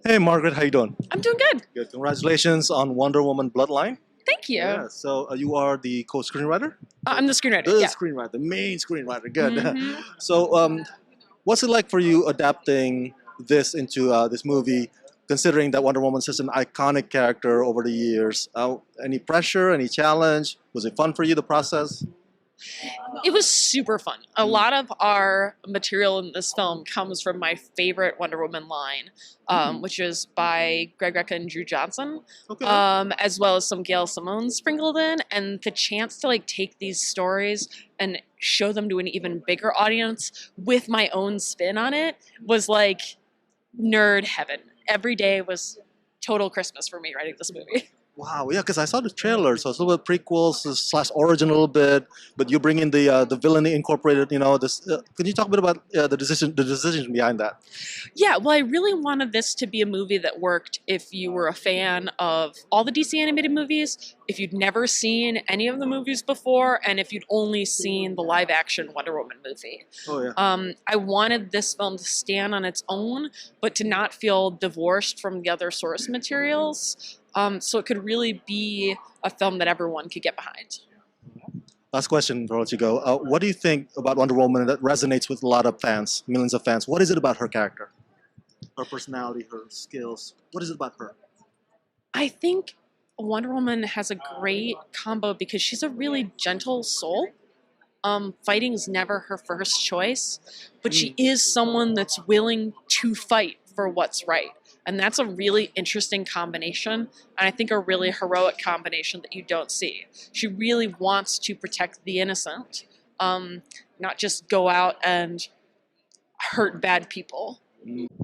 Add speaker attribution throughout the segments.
Speaker 1: Hey Margaret, how you doing?
Speaker 2: I'm doing good.
Speaker 1: Good. Congratulations on Wonder Woman Bloodline.
Speaker 2: Thank you.
Speaker 1: Yeah. So you are the co-screenwriter,
Speaker 2: I'm the screenwriter.
Speaker 1: the
Speaker 2: Yeah.
Speaker 1: screenwriter, the main screenwriter. Good.
Speaker 2: hmm
Speaker 1: So what's it like for you adapting this into this movie? Considering that Wonder Woman's such an iconic character over the years, any pressure, any challenge? Was it fun for you the process?
Speaker 2: It was super fun. A lot of our material in this film comes from my favorite Wonder Woman line, which is by Greg Rucka and Drew Johnson,
Speaker 1: Okay.
Speaker 2: as well as some Gail Simone sprinkled in. And the chance to take these stories and show them to an even bigger audience with my own spin on it was like nerd heaven. Every day was total Christmas for me writing this movie.
Speaker 1: Wow, yeah, because I saw the trailer, so it's a little bit prequels slash origin a little bit, but you bring in the villainy incorporated. This. Can you talk a bit about the decision behind that?
Speaker 2: Yeah, well, I really wanted this to be a movie that worked if you were a fan of all the DC animated movies, if you'd never seen any of the movies before, and if you'd only seen the live action Wonder Woman movie.
Speaker 1: Oh yeah.
Speaker 2: I wanted this film to stand on its own, but to not feel divorced from the other source materials. So it could really be a film that everyone could get behind.
Speaker 1: Last question before I let you go. What do you think about Wonder Woman that resonates with a lot of fans, millions of fans? What is it about her character, her personality, her skills? What is it about her?
Speaker 2: I think Wonder Woman has a great combo because she's a really gentle soul. Fighting is never her first choice, but she is someone that's willing to fight for what's right. And that's a really interesting combination, and I think a really heroic combination that you don't see. She really wants to protect the innocent, not just go out and hurt bad people.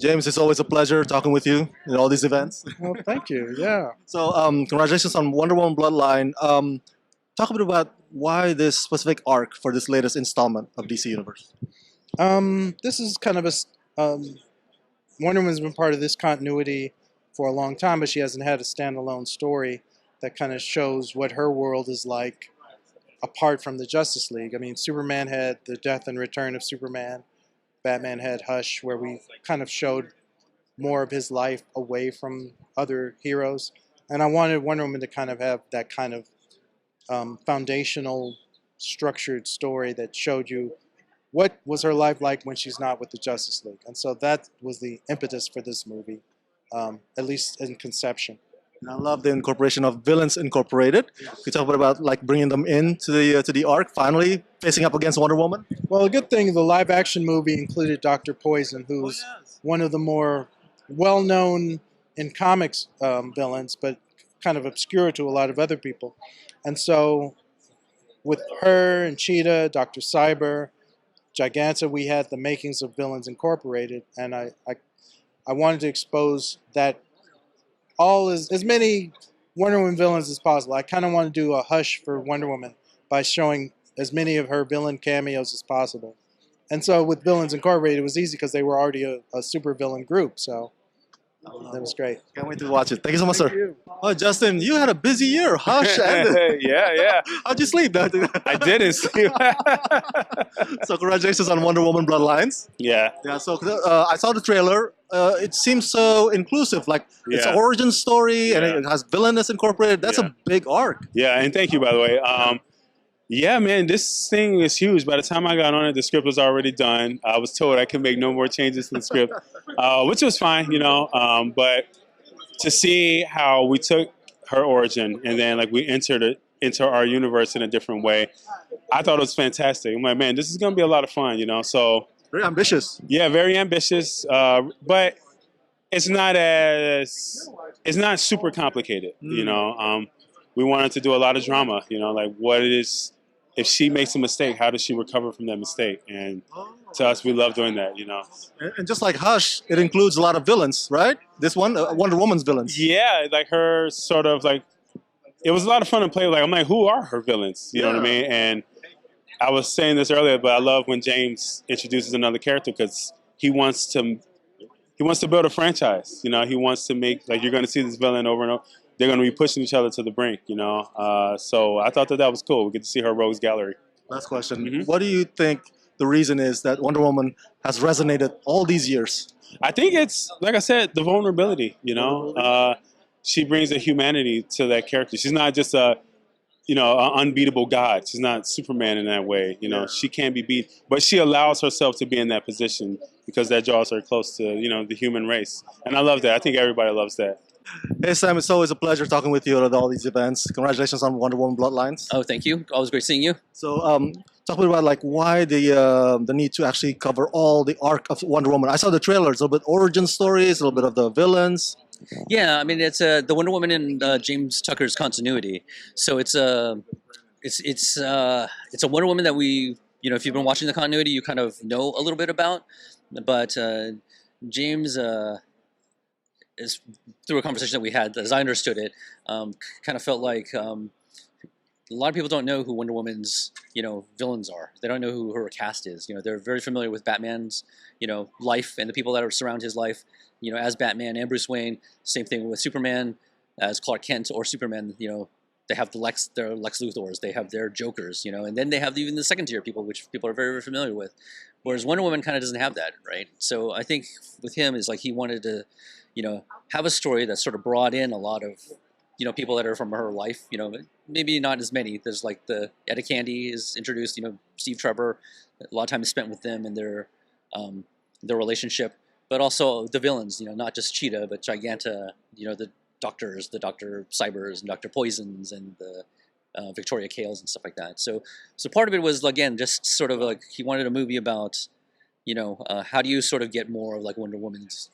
Speaker 1: James, it's always a pleasure talking with you in all these events.
Speaker 3: Well, thank you. Yeah.
Speaker 1: So, congratulations on Wonder Woman Bloodline. Talk a bit about why this specific arc for this latest installment of DC Universe.
Speaker 3: This is kind of Wonder Woman's been part of this continuity for a long time, but she hasn't had a standalone story that kind of shows what her world is like apart from the Justice League. I mean, Superman had the death and return of Superman. Batman had Hush, where we kind of showed more of his life away from other heroes. And I wanted Wonder Woman to kind of have that kind of foundational, structured story that showed you what was her life like when she's not with the Justice League. And so that was the impetus for this movie, at least in conception.
Speaker 1: And I love the incorporation of villains incorporated. Could you talk a bit about bringing them into the arc, finally facing up against Wonder Woman?
Speaker 3: Well, a good thing, the live action movie included Dr. Poison, who's one of the more well-known in comics villains, but kind of obscure to a lot of other people. And so with her and Cheetah, Dr. Cyber, Giganta, we had the makings of Villains Incorporated, and I wanted to expose that all as many Wonder Woman villains as possible. I kind of want to do a Hush for Wonder Woman by showing as many of her villain cameos as possible. And so with Villains Incorporated, it was easy because they were already a super villain group, so that was great.
Speaker 1: Can't wait to watch it. Thank you so much,
Speaker 3: Thank
Speaker 1: sir.
Speaker 3: you.
Speaker 1: Oh, Justin, you had a busy year. Hush ended.
Speaker 4: Yeah.
Speaker 1: How'd you sleep?
Speaker 4: I didn't see.
Speaker 1: So congratulations on Wonder Woman Bloodlines.
Speaker 4: Yeah.
Speaker 1: Yeah, so I saw the trailer. It seems so inclusive. Like it's an
Speaker 4: Yeah.
Speaker 1: origin story and
Speaker 4: Yeah.
Speaker 1: it has villainous incorporated. That's
Speaker 4: Yeah.
Speaker 1: a big arc.
Speaker 4: Yeah, and thank you, by the way. Yeah, man, this thing is huge. By the time I got on it, the script was already done. I was told I could make no more changes to the script, which was fine, but to see how we took her origin and then we entered it into our universe in a different way, I thought it was fantastic. I'm like, man, this is gonna be a lot of fun, So
Speaker 1: Very ambitious.
Speaker 4: yeah, very ambitious, but it's not super complicated, We wanted to do a lot of drama, what it is. If she makes a mistake, how does she recover from that mistake? And to us, we love doing that,
Speaker 1: And just like Hush, it includes a lot of villains, right? This one, Wonder Woman's villains.
Speaker 4: Yeah, her sort of it was a lot of fun to play with. I'm like, who are her villains? You know what I mean? And I was saying this earlier, but I love when James introduces another character because he wants to build a franchise. He wants to make, you're going to see this villain over and over. They're going to be pushing each other to the brink, So I thought that was cool. We get to see her rogues gallery.
Speaker 1: Last question.
Speaker 4: Mhm.
Speaker 1: What do you think the reason is that Wonder Woman has resonated all these years?
Speaker 4: I think it's, like I said, the vulnerability. You know, she brings a humanity to that character. She's not just a, you know, an unbeatable god. She's not Superman in that way. You know, she can't be beat, but she allows herself to be in that position because that draws her close to, you know, the human race. And I love that. I think everybody loves that.
Speaker 1: Hey Sam, it's always a pleasure talking with you at all these events. Congratulations on Wonder Woman Bloodlines.
Speaker 5: Oh, thank you. Always great seeing you.
Speaker 1: So, talk a bit about like why the need to actually cover all the arc of Wonder Woman. I saw the trailers, a little bit origin stories, a little bit of the villains.
Speaker 5: Yeah, I mean it's the Wonder Woman in James Tucker's continuity. So it's a Wonder Woman that we, you know, if you've been watching the continuity, you kind of know a little bit about. But James is, through a conversation that we had, as I understood it, kind of felt like a lot of people don't know who Wonder Woman's, you know, villains are. They don't know who her cast is. You know, they're very familiar with Batman's, you know, life and the people that surround his life. You know, as Batman and Bruce Wayne. Same thing with Superman, as Clark Kent or Superman. You know, they have their Lex Luthors, they have their Jokers. You know, and then they have even the second tier people, which people are very, very familiar with. Whereas Wonder Woman kind of doesn't have that, right? So I think with him is like he wanted to, you know, have a story that sort of brought in a lot of, you know, people that are from her life. You know, maybe not as many. There's like the Etta Candy is introduced. You know, Steve Trevor, a lot of time is spent with them and their relationship. But also the villains, you know, not just Cheetah, but Giganta, you know, the doctors, the Dr. Cybers and Dr. Poisons and the Victoria Kales and stuff like that. So part of it was, again, just sort of like he wanted a movie about, you know, how do you sort of get more of like Wonder Woman's